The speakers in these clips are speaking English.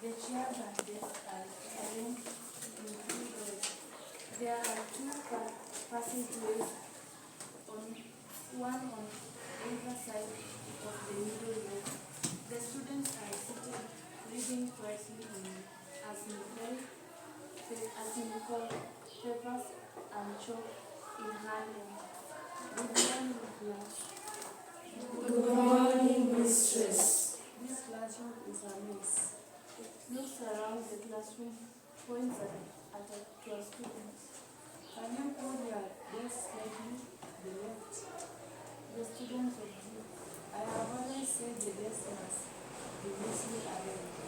The chairs and desks are arranged in 3 rows. There are 2 passageways, one on either side of the middle row. The students are seated, reading quietly asynchronic papers and chalk in hand. Good morning, class. Good morning, mistress. This classroom is a mess. Looks around the classroom, points at your students. Can you pull your desk slightly to the left? The students object. I have always said the desk must be neatly arranged.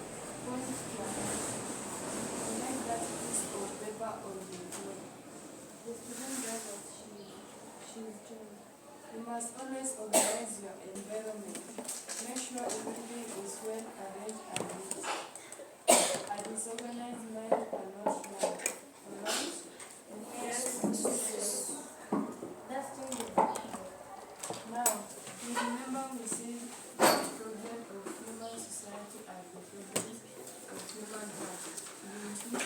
Point to a desk. Connect that piece of paper on the floor. The student does as she is told. You must always organize your environment. Make sure everything is well arranged and neat. A disorganized mind cannot run. Alright? Yes, mistress. That's changing. Now, you remember we said the problem of human society are the problems of human heart. Didn't we?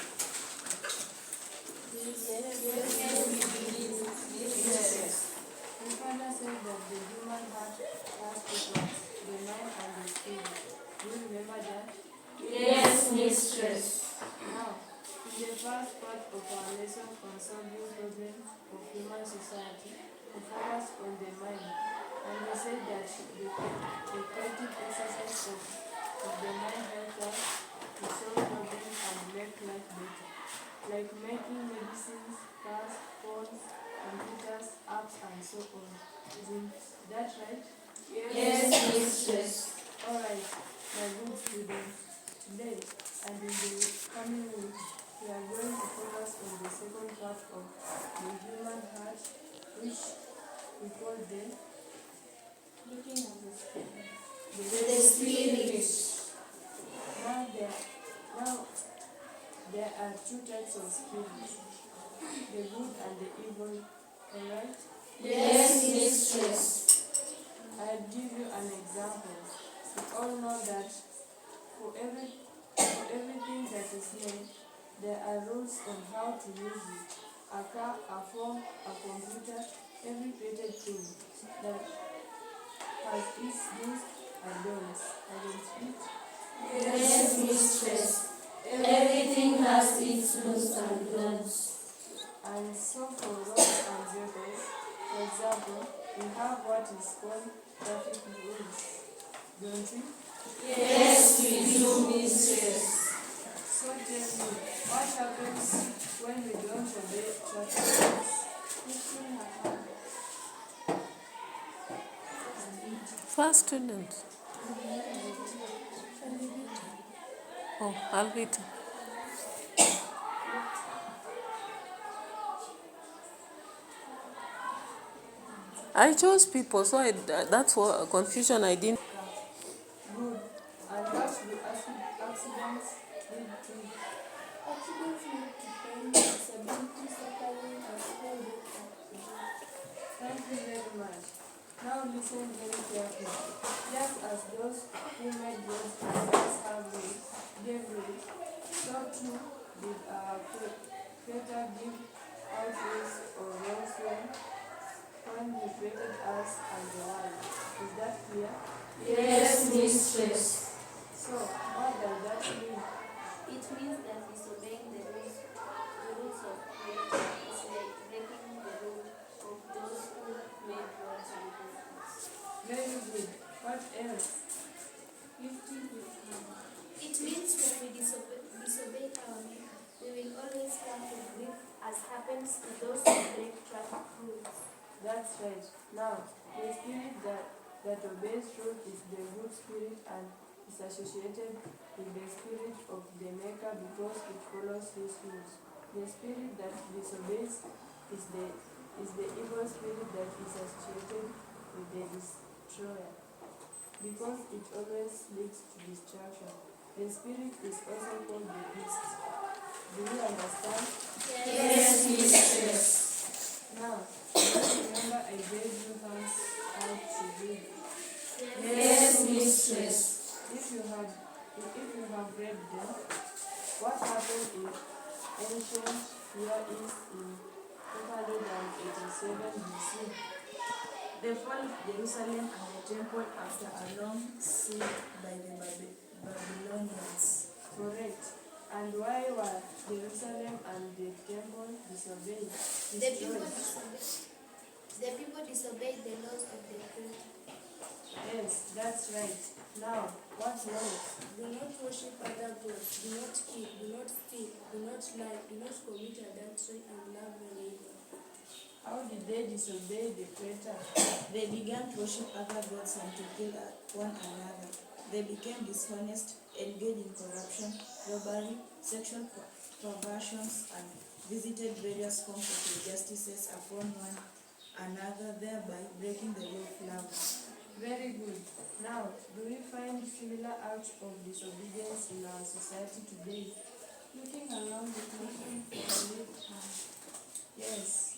Yes. The father said that the human heart has two parts, the mind and the spirit. Do you remember that? Yes, mistress. Now, in the first part of our lesson on solving problems of human society, we focused on the mind, and we said that the creative exercise of the mind helps us to solve problems and make life better, like making medicines, cars, phones, computers, apps, and so on. Isn't that right? Yes, mistress. Alright, my good students, today and in the coming week, we are going to focus on the second part of the human heart, which we call looking at the spirit. The spirit. Now there are 2 types of spirits, the good and the evil, alright? Yes, mistress. I'll give you an example. We all know that for everything that is made, there are rules on how to use it. A car, a phone, a computer, every created thing that has its do's and don'ts. Against it. Yes, mistress. Everything has its do's and don'ts. And so for roads and vehicles, for example, we have what is called traffic rules, don't we? Yes, we do, mistress. So tell me, what happens when we don't obey traffic rules? First student. Oh, Alvita. I chose people, so that's what confusion I didn't. Good. And what do accidents lead to? Accidents lead to pain, disability, suffering, and small death. Thank you very much. Now listen very carefully. Just as those who made roads and roads gave roads, so too did our Creator give out ways or roads when He created us and the world. Is that clear? Yes, mistress. So, what does that mean? It means that disobeying the rules of nature is like breaking the rule of those who made roads and vehicles. Very good. What else? It means when we disobey our maker, we will always come to grief, as happens to those who break traffic rules. That's right. Now, the spirit that obeys truth is the good spirit and is associated with the spirit of the maker because it follows his rules. The spirit that disobeys is the evil spirit that is associated with the destroyer because it always leads to destruction. The spirit is also called the beast. Do you understand? Yes, mistress. Now, remember I gave you hands out to read. Yes, mistress. If you have spread them. What happened in ancient Near East in 487 BC? The fall of Jerusalem and the temple after a long siege by the Babylonians. Correct. And why were Jerusalem and the temple disobeyed? The people disobeyed the laws of the Creator. Yes, that's right. Now, what laws? Do not worship other gods, do not kill, do not steal, do not lie, do not commit adultery, and love your neighbor. How did they disobey the Creator? They began to worship other gods and to kill one another. They became dishonest, engaged in corruption, robbery, sexual perversions, and visited various forms of injustices upon one another, thereby breaking the law of love. Very good. Now, do we find similar acts of disobedience in our society today? Looking around the classroom for a left hand. Yes,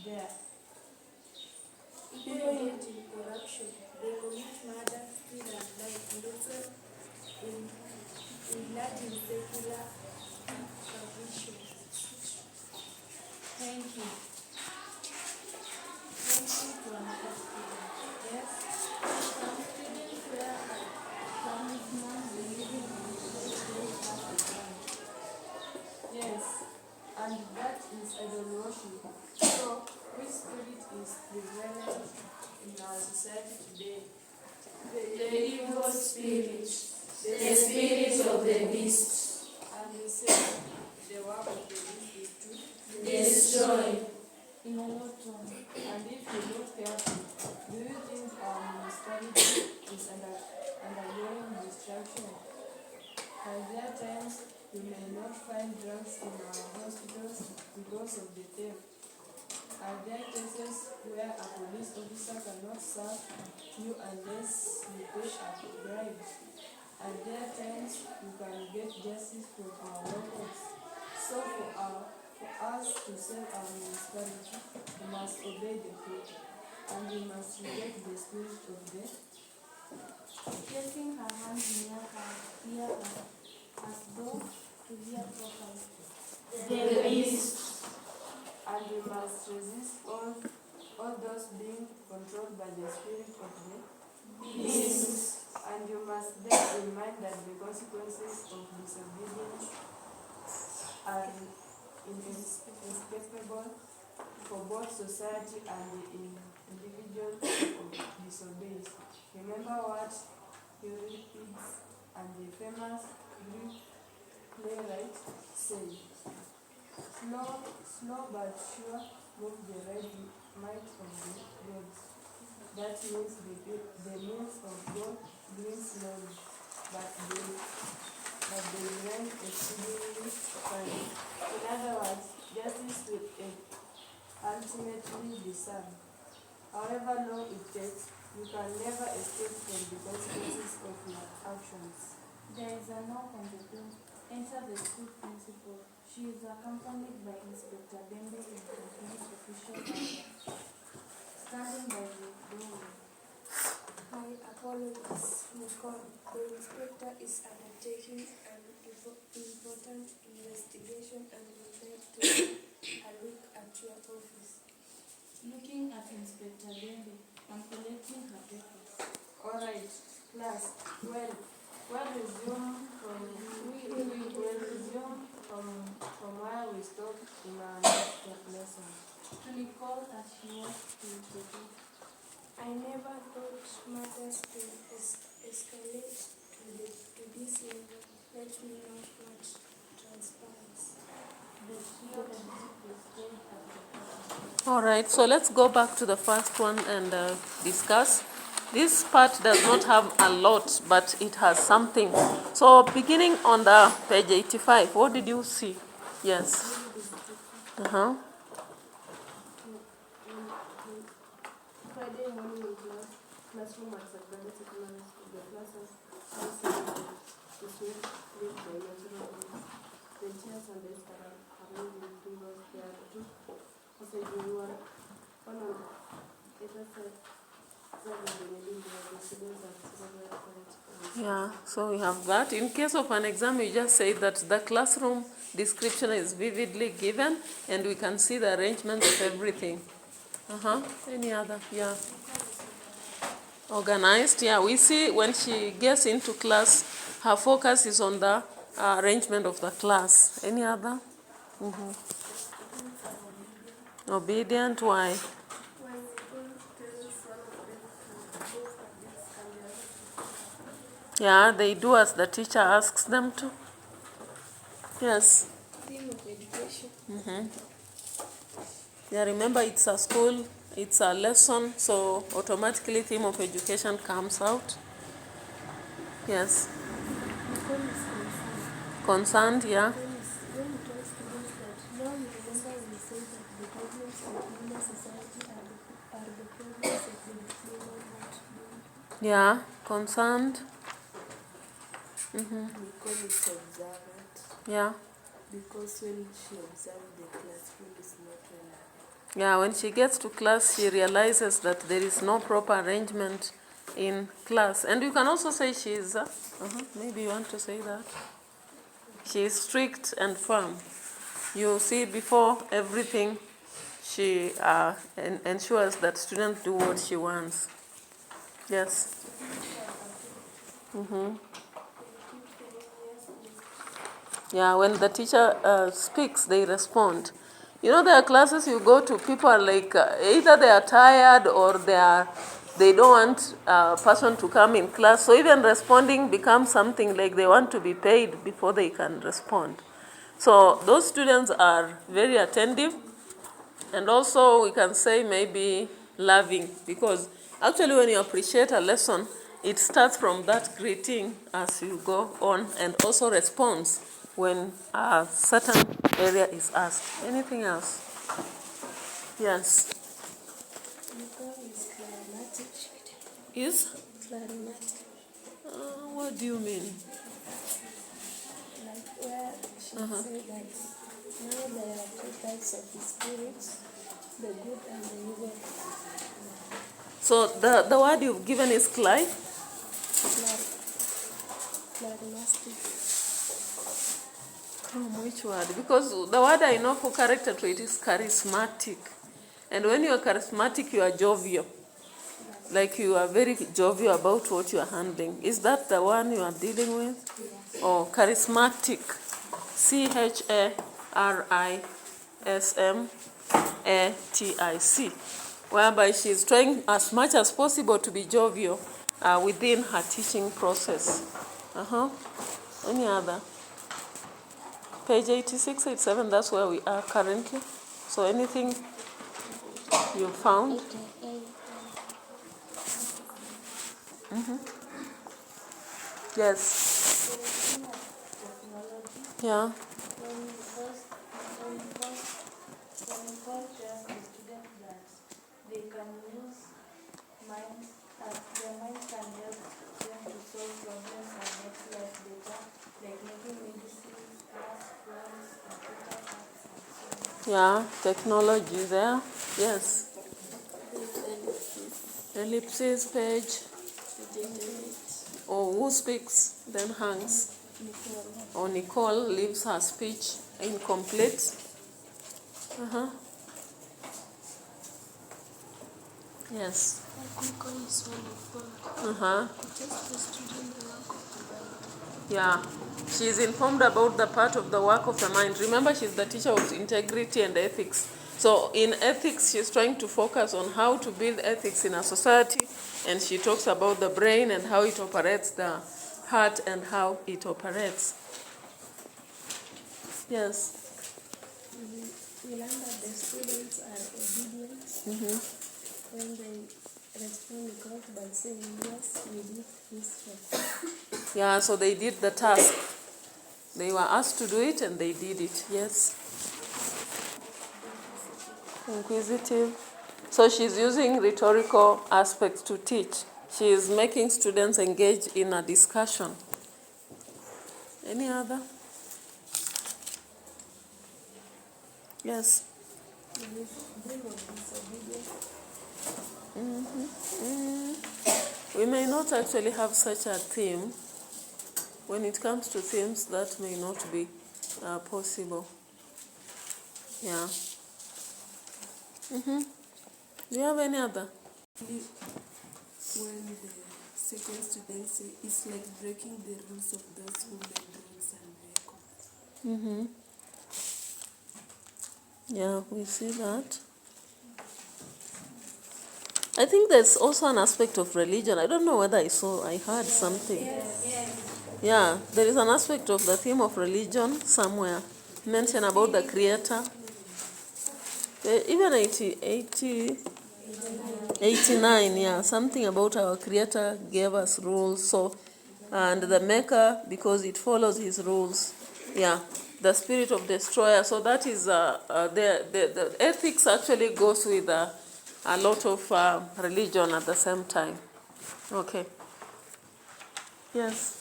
there. People engage in corruption. They commit murder, steal, and lie, and also indulge in secular perversion. Thank you. Thank you to another student. Yes? Some students were policemen believing in the place as a gun. Yes. And that is idol worship. So, which spirit is prevalent in our society today? The evil spirit, the spirit of the beast, And they say the work of the beast is to destroy. In a lot of And if you look carefully, do you think our municipality is undergoing destruction? Are there times you may not find drugs in our hospitals because of the theft? Are there cases where a police officer cannot serve you unless you pay a bribe? Are there times you can get justice from our locals? So for us to save our municipality, we must obey the Creator, and we must reject the spirit of death. placing her hands near her ear as though to hear properly. The beast, And we must resist all those being controlled by the spirit of death. beast, And you must bear in mind that the consequences of disobedience are inescapable for both society and the individual who disobeys. Remember what Euripides and the famous Greek playwright said: slow but sure move the right might of the gods. That means the means of God bring slowly, but they grant exceedingly fine. In other words, justice will ultimately be served. However long it takes, you can never escape from the consequences of your actions. There is a knock on the door. Enter the school principal. She is accompanied by Inspector Bembe in complete official attire. Standing by the doorway. My apologies, Nicole. The inspector is undertaking an important investigation and would like to have a look at your office. Looking at Inspector Bembe and collecting her papers. Alright, class. We'll resume from where we stopped in our next lesson. To Nicole as she walks to the door. I never thought matters could escalate to this level. Let me know what transpires. The sheer exit is stayed at the bottom. All right, so let's go back to the first one and discuss. This part does not have a lot, but it has something. So beginning on the page 85, what did you see? Yes. Uh-huh. Friday morning in classroom at Sagana Secondary School. The classes outside to sweep clean by natural means. The chairs and desks are arranged in tables. There are two passages, one on either side Yeah, so we have that. In case of an exam, you just say that the classroom description is vividly given and we can see the arrangement of everything. Any other? Yeah. Organized, yeah. We see when she gets into class, her focus is on the arrangement of the class. Any other? Obedient, why? Yeah, they do as the teacher asks them to. Yes. Theme of education. Yeah, remember it's a school, it's a lesson, so automatically theme of education comes out. Yes. Nicole is concerned. Concerned, yeah. When we told students that now you remember we say that the problems of human society are the problems of the diploma not doing. Yeah, concerned. Nicole is observant Yeah. because when she observes the classroom is not well. Yeah, when she gets to class, she realizes that there is no proper arrangement in class. And you can also say she is, maybe you want to say that. She is strict and firm. You see, before everything, she ensures that students do what she wants. Yes. Yeah, when the teacher speaks, they respond. You know, there are classes you go to, people are like, either they are tired or they don't want a person to come in class. So even responding becomes something like they want to be paid before they can respond. So those students are very attentive, and also we can say maybe loving, because actually when you appreciate a lesson, it starts from that greeting as you go on, and also response when a certain area is asked. Anything else? Yes. Nicole is clarimatic. Is? Clarimatic. What do you mean? Like where she said that now there are two types of the spirits, the good and the evil. So the word you've given is clarimatic. Which word? Because the word I know for character trait is charismatic. And when you are charismatic, you are jovial. Like you are very jovial about what you are handling. Is that the one you are dealing with? Yes. Oh, charismatic. CHARISMATIC. Whereby she is trying as much as possible to be jovial within her teaching process. Any other? Page 86, 87, that's where we are currently. So anything you found? Yes. Yeah. When we first shares the students that they can use minds, their minds can help them to solve problems and make life better, like making medicines, cars, plans, computer parts, and so on. Yeah, technology there. Yes. Ellipsis page. Or who speaks, then hangs. Or Nicole leaves her speech incomplete. Yes. Nicole is wonderful. Just the student the work of the Bible. Yeah. She is informed about the part of the work of the mind. Remember, she's the teacher of integrity and ethics. So in ethics, she's trying to focus on how to build ethics in a society, and she talks about the brain and how it operates, the heart and how it operates. Yes. We learn that the students are obedient when they respond by saying yes, we did this job. Yeah, so they did the task. They were asked to do it and they did it. Yes. Inquisitive. So she's using rhetorical aspects to teach. She is making students engage in a discussion. Any other? Yes. Dream of disobedience. We may not actually have such a theme. When it comes to themes, that may not be possible. Yeah. Do you have any other? When the second student say it's like breaking the rules of those who make roads and vehicles. Yeah, we see that. I think there's also an aspect of religion. I don't know whether I heard something. Yeah, there is an aspect of the theme of religion somewhere. Mention about the creator. Even 89, yeah, something about our creator gave us rules. So, and the maker, because it follows his rules. Yeah, the spirit of destroyer. So that is, the ethics actually goes with a lot of religion at the same time. Okay. Yes.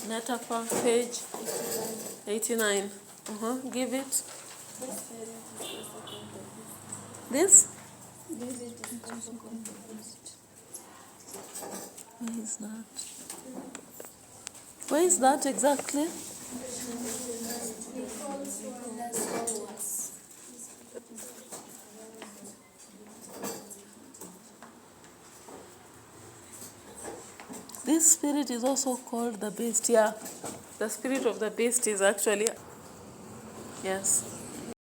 Metaphor, page 89. Give it. This? Where is that? Where is that exactly? This spirit is also called the beast. Yeah, the spirit of the beast is actually, yes.